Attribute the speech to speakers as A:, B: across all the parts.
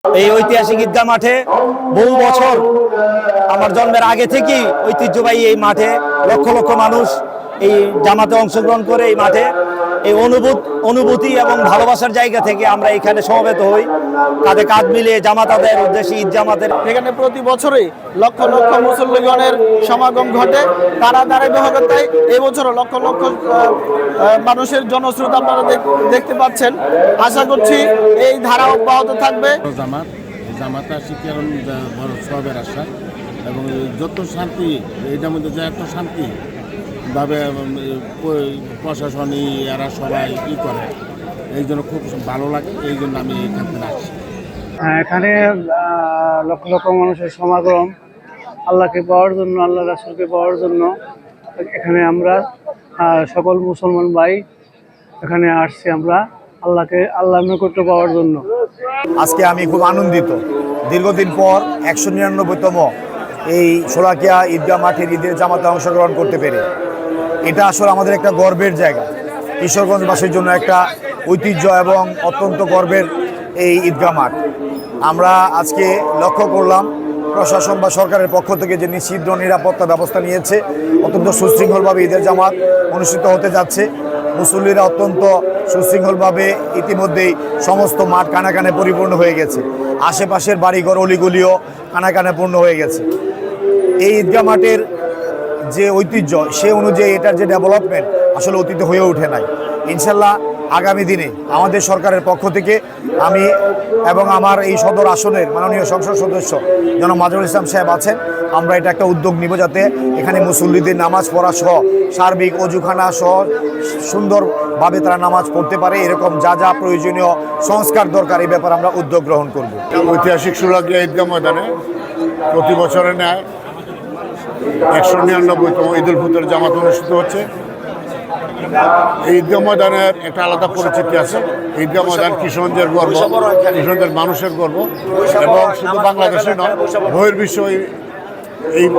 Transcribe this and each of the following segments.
A: এই ঐতিহাসিক ঈদগাহ মাঠে বহু বছর আমার জন্মের আগে থেকেই ঐতিহ্যবাহী এই মাঠে লক্ষ লক্ষ মানুষ এই জামাতে অংশগ্রহণ করে এই মাঠে এই অনুভূতি এবং ভালোবাসার জায়গা থেকে আমরা এখানে সমবেত হই, কাঁধে কাঁধ মিলিয়ে জামাত আদায়ের উদ্দেশ্যে ঈদ জামাতের।
B: এখানে প্রতি বছরই লক্ষ লক্ষ মুসল্লিগণের সমাগম ঘটে। তারা ধারাবাহিকতায় এই বছরও লক্ষ লক্ষ মানুষের জনস্রোত আপনারা দেখতে পাচ্ছেন। আশা করছি এই ধারা অব্যাহত থাকবে।
C: জামাতা শিক্ষার বড় সবের আশা এবং যত শান্তি এটার মধ্যে যে এত শান্তি ভাবে প্রশাসনী এরা সবাই ই করে, এই জন্য খুব ভালো লাগে, এই জন্য আমি এখান থেকে আসছি।
D: এখানে লক্ষ লক্ষ মানুষের সমাগম আল্লাহকে পাওয়ার জন্য, আল্লাহ রাসূলকে পাওয়ার জন্য এখানে আমরা সকল মুসলমান ভাই এখানে আসছি আমরা আল্লাহর নৈকট্য পাওয়ার জন্য।
A: আজকে আমি খুব আনন্দিত, দীর্ঘদিন পর 199তম এই শোলাকিয়া ঈদগাহ মাঠের ঈদের জামাতে অংশগ্রহণ করতে পেরে। এটা আসলে আমাদের একটা গর্বের জায়গা, কিশোরগঞ্জবাসীর জন্য একটা ঐতিহ্য এবং অত্যন্ত গর্বের এই ঈদগাহ মাঠ। আমরা আজকে লক্ষ্য করলাম প্রশাসন বা সরকারের পক্ষ থেকে যে নিষিদ্ধ নিরাপত্তা ব্যবস্থা নিয়েছে, অত্যন্ত সুশৃঙ্খলভাবে ঈদের জামাত অনুষ্ঠিত হতে যাচ্ছে। মুসল্লিরা অত্যন্ত সুশৃঙ্খলভাবে ইতিমধ্যেই সমস্ত মাঠ কানে কানে পরিপূর্ণ হয়ে গেছে, আশেপাশের বাড়িঘর অলিগলিও কানে কানে পূর্ণ হয়ে গেছে। এই ঈদগাহ মাঠের যে ঐতিহ্য সে অনুযায়ী এটার যে ডেভেলপমেন্ট আসলে অতীতে হয়ে ওঠে নাই। ইনশাল্লাহ আগামী দিনে আমাদের সরকারের পক্ষ থেকে আমি এবং আমার এই সদর আসনের মাননীয় সংসদ সদস্য জনাব মাজহারুল ইসলাম সাহেব আছেন, আমরা এটা একটা উদ্যোগ নিব যাতে এখানে মুসল্লিদের নামাজ পড়া সহ সার্বিক অজুখানা সহ সুন্দরভাবে তারা নামাজ পড়তে পারে, এরকম যা যা প্রয়োজনীয় সংস্কার দরকার এই ব্যাপারে আমরা উদ্যোগ গ্রহণ করব।
C: ঐতিহাসিক শোলাকিয়া ঈদগাহ ময়দানে প্রতি বছরের ন্যায় 199তম ঈদ উল ফিতর জামাত অনুষ্ঠিত হচ্ছে। এই ঈদগাহ ময়দানের একটা আলাদা পরিচিতি আছে। ঈদগাহ ময়দান কিশোরগঞ্জের গর্ব, কিশোরগঞ্জের মানুষের গর্ব, এবং শুধু বাংলাদেশে নয় বহির্বিশ্ব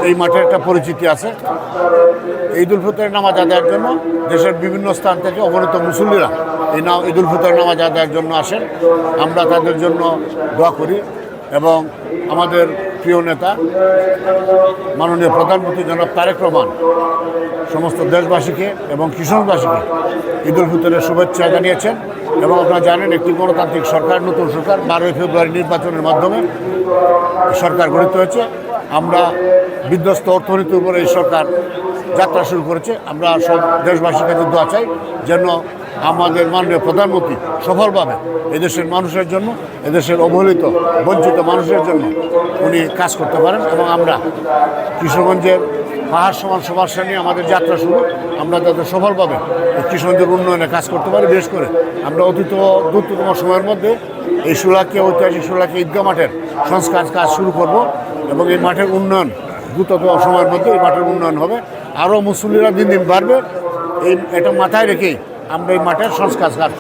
C: এই মাঠের একটা পরিচিতি আছে। ঈদ উল ফিতরের নামাজ আদায়ের জন্য দেশের বিভিন্ন স্থান থেকে অগণিত মুসল্লিরা এই ঈদ উল ফিতরের নামাজ আদায়ের জন্য আসেন। আমরা তাদের জন্য দোয়া করি এবং আমাদের প্রিয় নেতা মাননীয় প্রধানমন্ত্রী জনাব তারেক রহমান সমস্ত দেশবাসীকে এবং কিশোরগঞ্জবাসীকে ঈদ উল ফিতরের শুভেচ্ছা জানিয়েছেন। এবং আপনারা জানেন একটি গণতান্ত্রিক সরকার, নতুন সরকার 12ই ফেব্রুয়ারি নির্বাচনের মাধ্যমে সরকার গঠিত হয়েছে। আমরা বিধ্বস্ত অর্থনীতির উপরে এই সরকার যাত্রা শুরু করেছে। আমরা সব দেশবাসীর কাছে দোয়া চাই যেন আমাদের মাননীয় প্রধানমন্ত্রী সফলভাবে এদেশের মানুষের জন্য, এদেশের অবহেলিত বঞ্চিত মানুষের জন্য উনি কাজ করতে পারেন। এবং আমরা কিশোরগঞ্জের পাহাড় সমান সমস্যা নিয়ে আমাদের যাত্রা শুরু, আমরা যাতে সফলভাবে কিশোরগঞ্জের উন্নয়নে কাজ করতে পারি। বিশেষ করে আমরা দ্রুততম সময়ের মধ্যে এই শোলাকিয়া ঐতিহাসিক শোলাকিয়া ঈদগাহ মাঠের সংস্কার কাজ শুরু করব এবং এই মাঠের উন্নয়ন দ্রুততম সময়ের মধ্যে এই মাঠের উন্নয়ন হবে। আরও মুসল্লিরা দিন দিন বাড়বে, এটা মাথায় রেখেই আমরা এই মাঠের সংস্কার কাজ